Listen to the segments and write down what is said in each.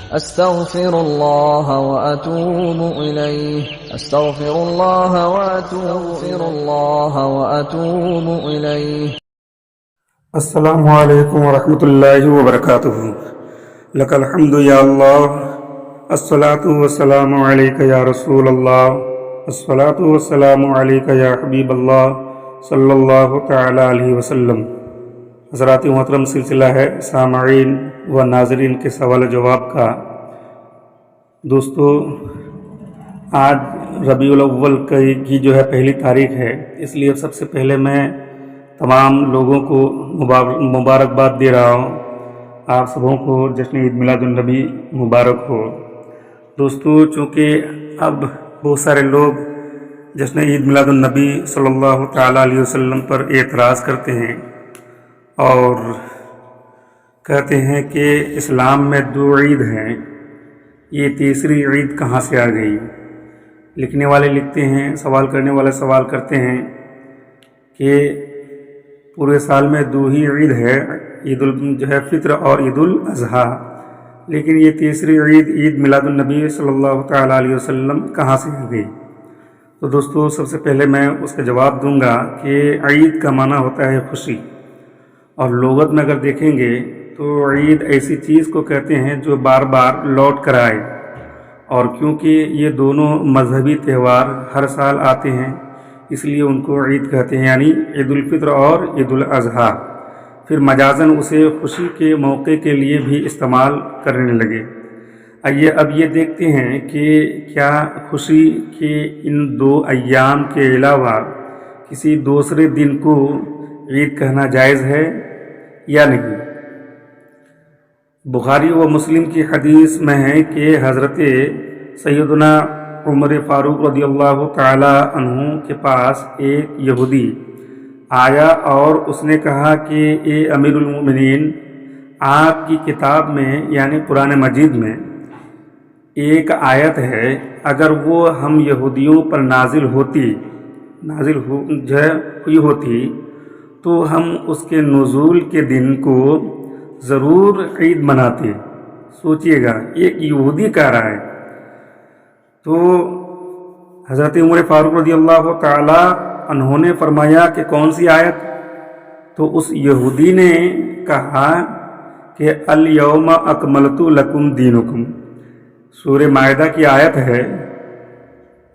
أستغفر الله وأتوب إليه أستغفر الله وأتوب إليه. السلام علیکم ورحمۃ اللہ وبرکاتہ. لک الحمد یا اللہ، الصلاۃ والسلام علیک یا رسول اللہ، الصلاۃ والسلام علیک یا حبیب اللہ صلی اللہ تعالی علیہ وسلم. حضرات محترم، سلسلہ ہے سامعین و ناظرین کے سوال و جواب کا. دوستو، آج ربیع الاول کی جو ہے پہلی تاریخ ہے، اس لیے سب سے پہلے میں تمام لوگوں کو مبارکباد دے رہا ہوں. آپ سبوں کو جشن عید میلاد النبی مبارک ہو. دوستو، چونکہ اب بہت سارے لوگ جشن عید میلاد النبی صلی اللہ تعالیٰ علیہ وسلم پر اعتراض کرتے ہیں اور کہتے ہیں کہ اسلام میں 2 عید ہیں، یہ تیسری عید کہاں سے آ گئی؟ لکھنے والے لکھتے ہیں، سوال کرنے والے سوال کرتے ہیں کہ پورے سال میں 2 ہی عید ہے، عید الفطر اور عید الاضحیٰ، لیکن یہ تیسری عید، عید میلاد النبی صلی اللہ تعالیٰ علیہ وسلم کہاں سے آ گئی؟ تو دوستو، سب سے پہلے میں اس کا جواب دوں گا کہ عید کا معنی ہوتا ہے خوشی، اور لغت میں اگر دیکھیں گے تو عید ایسی چیز کو کہتے ہیں جو بار بار لوٹ کر آئے، اور کیونکہ یہ دونوں مذہبی تہوار ہر سال آتے ہیں اس لیے ان کو عید کہتے ہیں، یعنی عید الفطر اور عید الاضحیٰ. پھر مجازاً اسے خوشی کے موقع کے لیے بھی استعمال کرنے لگے. آئیے اب یہ دیکھتے ہیں کہ کیا خوشی کے ان 2 ایام کے علاوہ کسی دوسرے دن کو عید کہنا جائز ہے یا نہیں. بخاری و مسلم کی حدیث میں ہے کہ حضرت سیدنا عمر فاروق رضی اللہ تعالی عنہ کے پاس ایک یہودی آیا اور اس نے کہا کہ اے امیر المؤمنین، آپ کی کتاب میں یعنی قرآن مجید میں ایک آیت ہے، اگر وہ ہم یہودیوں پر نازل ہوئی ہوتی تو ہم اس کے نزول کے دن کو ضرور عید مناتے. سوچئے گا، ایک یہودی کہہ رہا ہے. تو حضرت عمر فاروق رضی اللہ تعالی عنہ نے فرمایا کہ کون سی آیت؟ تو اس یہودی نے کہا کہ الیوم اکملت لکم دینکم، سورہ مائدہ کی آیت ہے.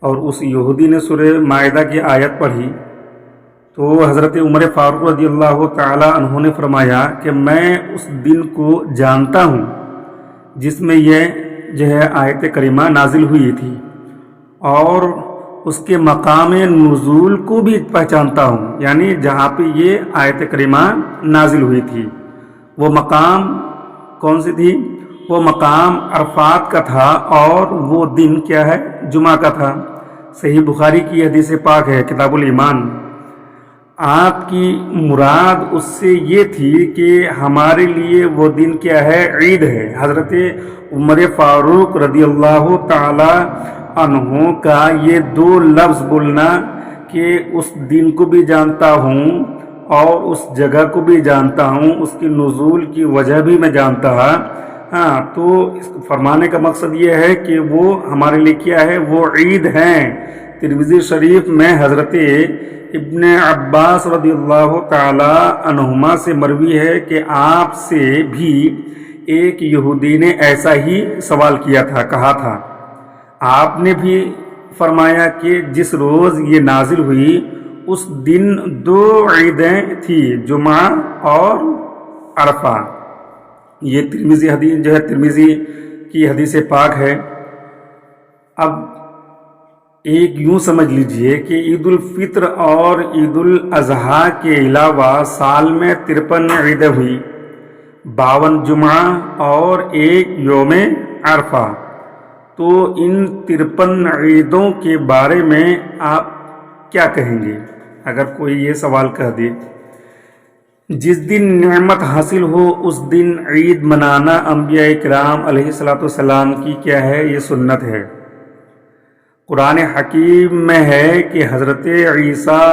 اور اس یہودی نے سورہ مائدہ کی آیت پڑھی تو حضرت عمر فاروق رضی اللہ تعالی عنہ نے فرمایا کہ میں اس دن کو جانتا ہوں جس میں یہ آیت کریمہ نازل ہوئی تھی، اور اس کے مقام نزول کو بھی پہچانتا ہوں، یعنی جہاں پہ یہ آیت کریمہ نازل ہوئی تھی وہ مقام کون سی تھی؟ وہ مقام عرفات کا تھا، اور وہ دن کیا ہے؟ جمعہ کا تھا. صحیح بخاری کی حدیث پاک ہے، کتاب الایمان. آپ کی مراد اس سے یہ تھی کہ ہمارے لیے وہ دن کیا ہے؟ عید ہے. حضرت عمر فاروق رضی اللہ تعالی عنہ کا یہ 2 لفظ بولنا کہ اس دن کو بھی جانتا ہوں اور اس جگہ کو بھی جانتا ہوں، اس کی نزول کی وجہ بھی میں جانتا ہوں. تو اس فرمانے کا مقصد یہ ہے کہ وہ ہمارے لیے کیا ہے؟ وہ عید ہیں. ترمذی شریف میں حضرت ابن عباس رضی اللہ تعالی عنہما سے مروی ہے کہ آپ سے بھی ایک یہودی نے ایسا ہی سوال کیا تھا، کہا تھا. آپ نے بھی فرمایا کہ جس روز یہ نازل ہوئی اس دن 2 عیدیں تھیں، جمعہ اور عرفہ. یہ ترمذی حدیث ترمذی کی حدیث پاک ہے. اب ایک یوں سمجھ لیجئے کہ عید الفطر اور عید الاضحیٰ کے علاوہ سال میں 53 عیدیں ہوئی، 52 جمعہ اور 1 یوم عرفہ. تو ان 53 عیدوں کے بارے میں آپ کیا کہیں گے اگر کوئی یہ سوال کہہ دے؟ جس دن نعمت حاصل ہو اس دن عید منانا انبیاء کرام علیہ السلام کی کیا ہے؟ یہ سنت ہے. قرآن حکیم میں ہے کہ حضرت عیسیٰ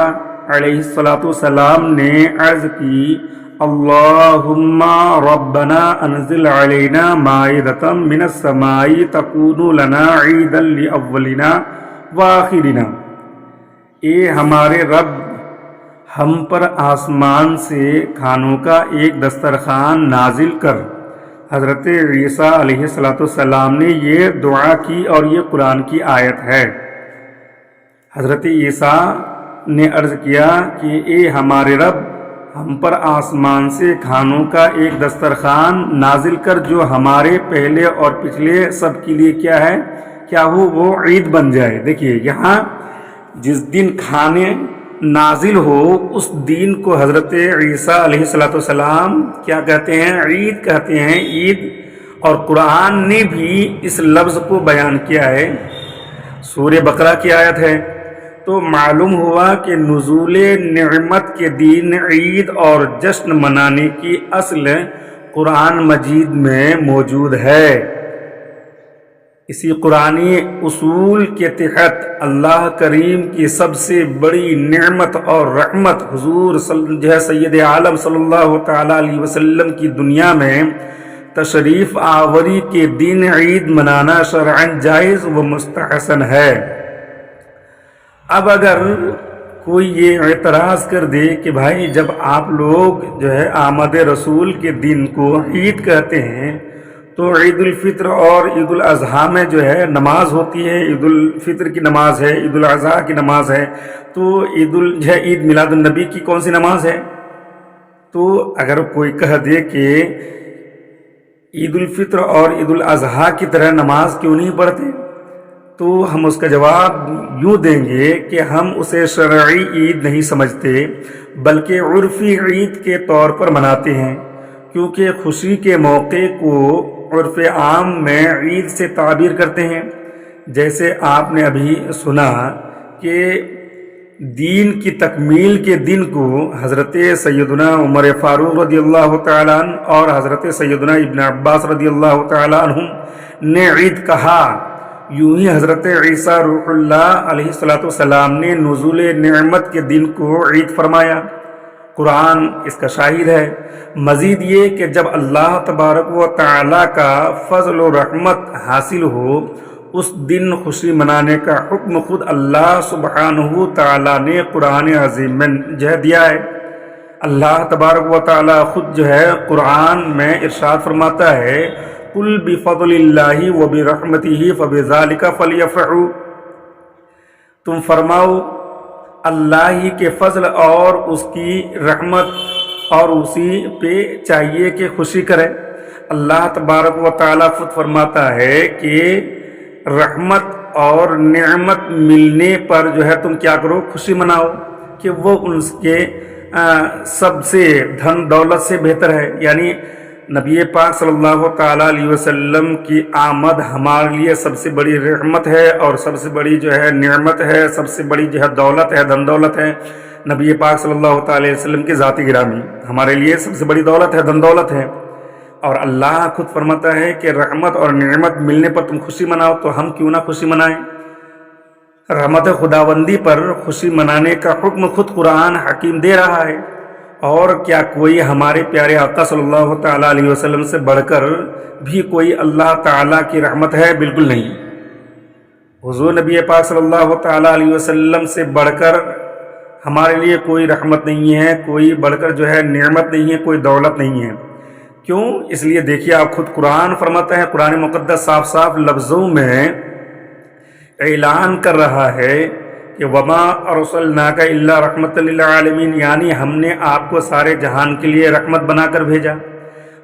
علیہ السلام نے عرض کی اللہم ربنا انزل علینا مائدۃ من السماء تکون لنا عیدا لاولنا وآخرنا، اے ہمارے رب ہم پر آسمان سے کھانوں کا ایک دسترخوان نازل کر۔ حضرت عیسیٰ علیہ السلام نے یہ دعا کی اور یہ قرآن کی آیت ہے۔ حضرت عیسیٰ نے عرض کیا کہ اے ہمارے رب ہم پر آسمان سے کھانوں کا ایک دسترخوان نازل کر جو ہمارے پہلے اور پچھلے سب کے لیے کیا ہے، کیا وہ عید بن جائے۔ دیکھیے یہاں جس دن کھانے نازل ہو اس دین کو حضرت عیسیٰ علیہ السلام کیا کہتے ہیں، عید کہتے ہیں، عید۔ اور قرآن نے بھی اس لفظ کو بیان کیا ہے، سورہ بقرہ کی آیت ہے۔ تو معلوم ہوا کہ نزول نعمت کے دن عید اور جشن منانے کی اصل قرآن مجید میں موجود ہے۔ اسی قرآنی اصول کے تحت اللہ کریم کی سب سے بڑی نعمت اور رحمت حضور سید عالم صلی اللہ تعالیٰ علیہ وسلم کی دنیا میں تشریف آوری کے دن عید منانا شرعاً جائز و مستحسن ہے۔ اب اگر کوئی یہ اعتراض کر دے کہ بھائی جب آپ لوگ جو ہے آمد رسول کے دن کو عید کہتے ہیں تو عید الفطر اور عید الاضحیٰ میں جو ہے نماز ہوتی ہے، عید الفطر کی نماز ہے، عید الاضحیٰ کی نماز ہے، تو عید میلاد النبی کی کون سی نماز ہے؟ تو اگر کوئی کہہ دے کہ عید الفطر اور عید الاضحیٰ کی طرح نماز کیوں نہیں پڑھتے، تو ہم اس کا جواب یوں دیں گے کہ ہم اسے شرعی عید نہیں سمجھتے بلکہ عرفی عید کے طور پر مناتے ہیں، کیونکہ خوشی کے موقع کو عرف عام میں عید سے تعبیر کرتے ہیں۔ جیسے آپ نے ابھی سنا کہ دین کی تکمیل کے دن کو حضرت سیدنا عمر فاروق رضی اللہ تعالیٰ عنہ اور حضرت سیدنا ابن عباس رضی اللہ تعالیٰ عنہ نے عید کہا، یوں ہی حضرت عیسیٰ روح اللہ علیہ السلام نے نزول نعمت کے دن کو عید فرمایا۔ قرآن اس کا شاہد ہے۔ مزید یہ کہ جب اللہ تبارک و تعالیٰ کا فضل و رحمت حاصل ہو اس دن خوشی منانے کا حکم خود اللہ سبحانہ تعالیٰ نے قرآن عظیم میں دیا ہے۔ اللہ تبارک و تعالیٰ خود جو ہے قرآن میں ارشاد فرماتا ہے، قُلْ بِفَضْلِ اللَّهِ وَبِرَحْمَتِهِ فَبِذَلِكَ فَلْيَفْرَحُوا، تم فرماؤ اللہ ہی کے فضل اور اس کی رحمت اور اسی پہ چاہیے کہ خوشی کرے۔ اللہ تبارک و تعالیٰ خود فرماتا ہے کہ رحمت اور نعمت ملنے پر جو ہے تم کیا کرو، خوشی مناؤ، کہ وہ ان کے سب سے دھن دولت سے بہتر ہے۔ یعنی نبی پاک صلی اللہ تعالیٰ علیہ وسلم کی آمد ہمارے لیے سب سے بڑی رحمت ہے اور سب سے بڑی جو ہے نعمت ہے، سب سے بڑی جو ہے دولت ہے، دھن دولت ہے۔ نبی پاک صلی اللہ تعالیٰ علیہ وسلم کی ذات گرامی ہمارے لیے سب سے بڑی دولت ہے، دھن دولت ہے۔ اور اللہ خود فرماتا ہے کہ رحمت اور نعمت ملنے پر تم خوشی مناؤ، تو ہم کیوں نہ خوشی منائیں؟ رحمت خداوندی پر خوشی منانے کا حکم خود قرآن حکیم دے رہا ہے۔ اور کیا کوئی ہمارے پیارے آقا صلی اللہ تعالیٰ علیہ وسلم سے بڑھ کر بھی کوئی اللہ تعالیٰ کی رحمت ہے؟ بالکل نہیں۔ حضور نبی پاک صلی اللہ تعالیٰ علیہ وسلم سے بڑھ کر ہمارے لیے کوئی رحمت نہیں ہے، کوئی بڑھ کر جو ہے نعمت نہیں ہے، کوئی دولت نہیں ہے۔ کیوں؟ اس لیے دیکھیے آپ خود قرآن فرماتا ہے، قرآن مقدس صاف صاف لفظوں میں اعلان کر رہا ہے کہ وما ارسلناک الا رحمت للعالمین، یعنی ہم نے آپ کو سارے جہان کے لیے رحمت بنا کر بھیجا۔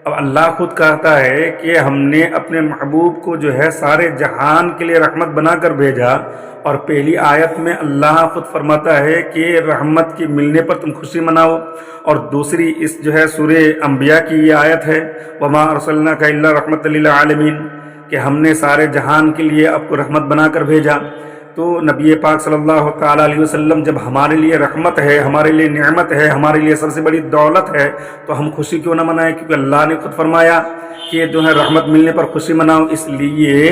اب اللہ خود کہتا ہے کہ ہم نے اپنے محبوب کو جو ہے سارے جہان کے لیے رحمت بنا کر بھیجا، اور پہلی آیت میں اللہ خود فرماتا ہے کہ رحمت کے ملنے پر تم خوشی مناؤ، اور دوسری اس جو ہے سورہ انبیاء کی یہ آیت ہے وما ارسلناک الا رحمت للعالمین، کہ ہم نے سارے جہان کے لیے آپ کو رحمت بنا کر بھیجا۔ تو نبی پاک صلی اللہ تعالیٰ علیہ وسلم جب ہمارے لیے رحمت ہے، ہمارے لیے نعمت ہے، ہمارے لیے سب سے بڑی دولت ہے، تو ہم خوشی کیوں نہ منائیں؟ کیونکہ اللہ نے خود فرمایا کہ جو ہے رحمت ملنے پر خوشی مناؤ۔ اس لیے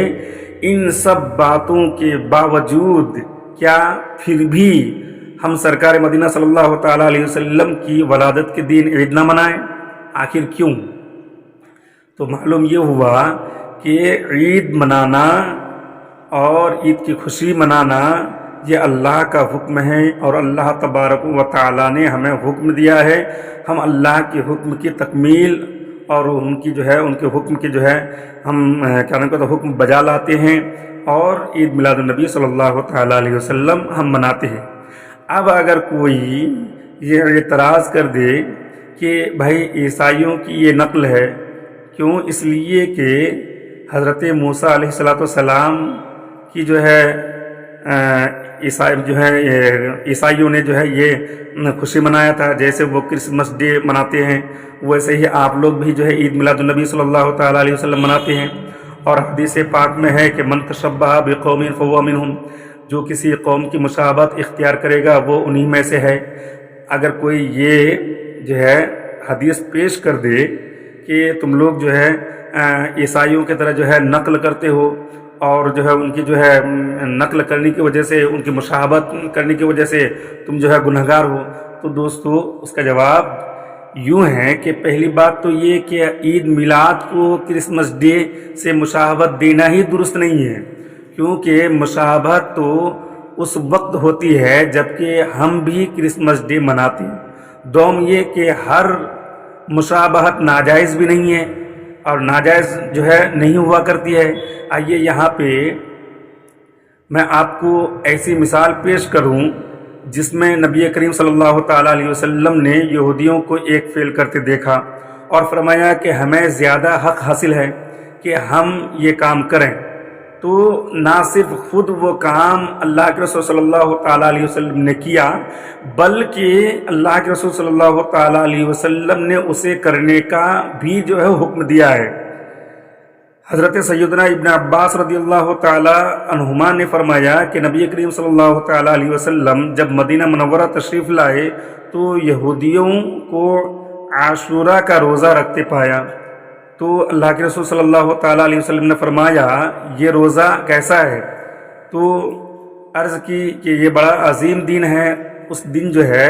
ان سب باتوں کے باوجود کیا پھر بھی ہم سرکار مدینہ صلی اللہ تعالیٰ علیہ وسلم کی ولادت کے دن عید نہ منائیں؟ آخر کیوں؟ تو معلوم یہ ہوا کہ عید منانا اور عید کی خوشی منانا یہ اللہ کا حکم ہے، اور اللہ تبارک و تعالیٰ نے ہمیں حکم دیا ہے۔ ہم اللہ کے حکم کی تکمیل اور ان کی جو ہے ان کے حکم کی جو ہے ہم کیا نام کہتے حکم بجا لاتے ہیں، اور عید میلاد النبی صلی اللہ تعالیٰ علیہ وسلم ہم مناتے ہیں۔ اب اگر کوئی یہ اعتراض کر دے کہ بھائی عیسائیوں کی یہ نقل ہے، کیوں؟ اس لیے کہ حضرت موسیٰ علیہ السلام کی جو ہے عیسائیوں نے جو ہے یہ خوشی منایا تھا، جیسے وہ کرسمس ڈے مناتے ہیں ویسے ہی آپ لوگ بھی جو ہے عید میلاد النبی صلی اللہ تعالیٰ علیہ وسلم مناتے ہیں۔ اور حدیث پاک میں ہے کہ من تشبہ بقوم فہو منہم، جو کسی قوم کی مشابہت اختیار کرے گا وہ انہی میں سے ہے۔ اگر کوئی یہ جو ہے حدیث پیش کر دے کہ تم لوگ جو ہے عیسائیوں کی طرح جو ہے نقل کرتے ہو، اور جو ہے ان کی جو ہے نقل کرنے کی وجہ سے، ان کی مشابہت کرنے کی وجہ سے تم جو ہے گنہگار ہو، تو دوستو اس کا جواب یوں ہے کہ پہلی بات تو یہ کہ عید میلاد کو کرسمس ڈے سے مشابہت دینا ہی درست نہیں ہے، کیونکہ مشابہت تو اس وقت ہوتی ہے جب کہ ہم بھی کرسمس ڈے مناتے ہیں۔ دوم یہ کہ ہر مشابہت ناجائز بھی نہیں ہے، اور ناجائز جو ہے نہیں ہوا کرتی ہے۔ آئیے یہاں پہ میں آپ کو ایسی مثال پیش کروں جس میں نبی کریم صلی اللہ تعالیٰ علیہ وسلم نے یہودیوں کو ایک فعل کرتے دیکھا اور فرمایا کہ ہمیں زیادہ حق حاصل ہے کہ ہم یہ کام کریں۔ تو نہ صرف خود وہ کام اللہ کے رسول صلی اللہ تعالیٰ علیہ وسلم نے کیا، بلکہ اللہ کے رسول صلی اللہ تعالیٰ علیہ وسلم نے اسے کرنے کا بھی جو ہے حکم دیا ہے۔ حضرت سیدنا ابن عباس رضی اللہ تعالیٰ عنہما نے فرمایا کہ نبی کریم صلی اللہ تعالیٰ علیہ وسلم جب مدینہ منورہ تشریف لائے تو یہودیوں کو عاشورہ کا روزہ رکھتے پایا، تو اللہ کے رسول صلی اللہ تعالیٰ علیہ وسلم نے فرمایا یہ روزہ کیسا ہے؟ تو عرض کی کہ یہ بڑا عظیم دن ہے۔ اس دن جو ہے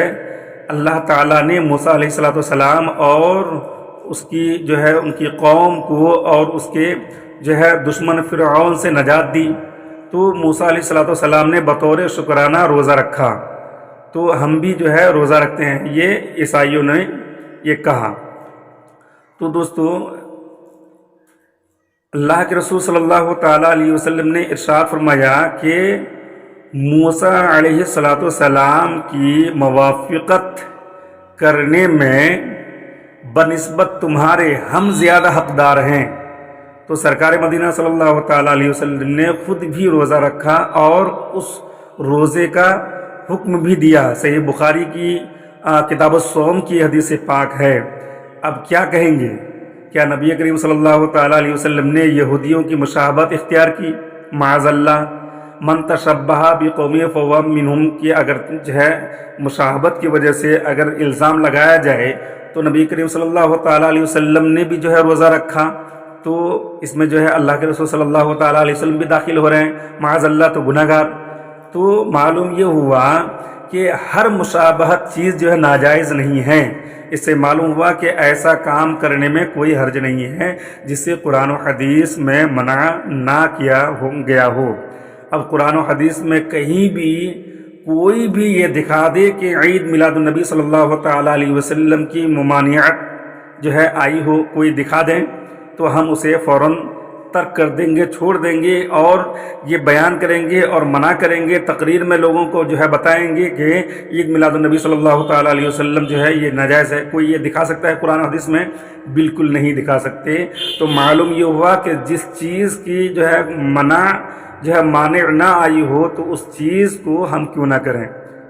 اللہ تعالیٰ نے موسیٰ علیہ السلام اور اس کی جو ہے ان کی قوم کو اور اس کے جو ہے دشمن فرعون سے نجات دی، تو موسیٰ علیہ السلام نے بطور شکرانہ روزہ رکھا، تو ہم بھی جو ہے روزہ رکھتے ہیں، یہ عیسائیوں نے یہ کہا۔ تو دوستو اللہ کے رسول صلی اللہ تعالیٰ علیہ وسلم نے ارشاد فرمایا کہ موسیٰ علیہ السلام کی موافقت کرنے میں بنسبت تمہارے ہم زیادہ حقدار ہیں۔ تو سرکار مدینہ صلی اللہ تعالیٰ علیہ وسلم نے خود بھی روزہ رکھا اور اس روزے کا حکم بھی دیا۔ صحیح بخاری کی کتاب الصوم کی حدیث پاک ہے۔ اب کیا کہیں گے؟ کیا نبی کریم صلی اللہ تعالیٰ علیہ وسلم نے یہودیوں کی مشابہت اختیار کی؟ معاذ اللہ، من تشبہ بقوم فہو منہم کی اگر جو ہے مشابہت کی وجہ سے اگر الزام لگایا جائے تو نبی کریم صلی اللہ تعالیٰ علیہ وسلم نے بھی جو ہے روزہ رکھا، تو اس میں جو ہے اللہ کے رسول صلی اللہ تعالیٰ علیہ وسلم بھی داخل ہو رہے ہیں، معاذ اللہ، تو گناہ گار۔ تو معلوم یہ ہوا کہ ہر مشابہت چیز جو ہے ناجائز نہیں ہے۔ اس سے معلوم ہوا کہ ایسا کام کرنے میں کوئی حرج نہیں ہے جس سے قرآن و حدیث میں منع نہ کیا گیا ہو۔ اب قرآن و حدیث میں کہیں بھی کوئی بھی یہ دکھا دے کہ عید میلاد النبی صلی اللہ تعالیٰ علیہ وسلم کی ممانعت جو ہے آئی ہو، کوئی دکھا دیں تو ہم اسے فوراً ترک کر دیں گے، چھوڑ دیں گے، اور یہ بیان کریں گے اور منع کریں گے، تقریر میں لوگوں کو جو ہے بتائیں گے کہ عید میلاد النبی صلی اللہ تعالیٰ علیہ وسلم جو ہے یہ ناجائز ہے۔ کوئی یہ دکھا سکتا ہے قرآن حدیث میں؟ بالکل نہیں دکھا سکتے۔ تو معلوم یہ ہوا کہ جس چیز کی جو ہے منع جو ہے مانع نہ آئی ہو تو اس چیز کو ہم کیوں نہ کریں،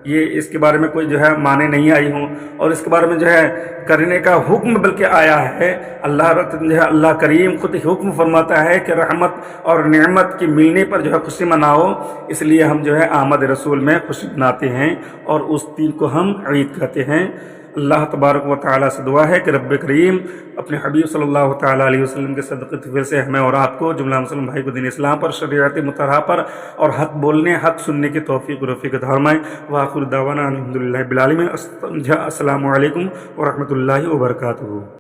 یہ اس کے بارے میں کوئی جو ہے معنی نہیں آئی ہوں، اور اس کے بارے میں جو ہے کرنے کا حکم بلکہ آیا ہے۔ اللہ کریم خود حکم فرماتا ہے کہ رحمت اور نعمت کے ملنے پر جو ہے خوشی مناؤ، اس لیے ہم جو ہے آمد رسول میں خوشی مناتے ہیں اور اس دن کو ہم عید کہتے ہیں۔ اللہ تبارک و تعالیٰ سے دعا ہے کہ رب کریم اپنے حبیب صلی اللہ تعالیٰ علیہ وسلم کے صدقے طفیل سے ہمیں اور آپ کو جملہ مسلم بھائی کو دین اسلام پر، شریعت مطہرہ پر اور حق بولنے حق سننے کی توفیق و رفیق عطا فرمائے۔ وآخر دعوانا الحمدللہ رب العالمین۔ السلام علیکم ورحمۃ اللہ وبرکاتہ۔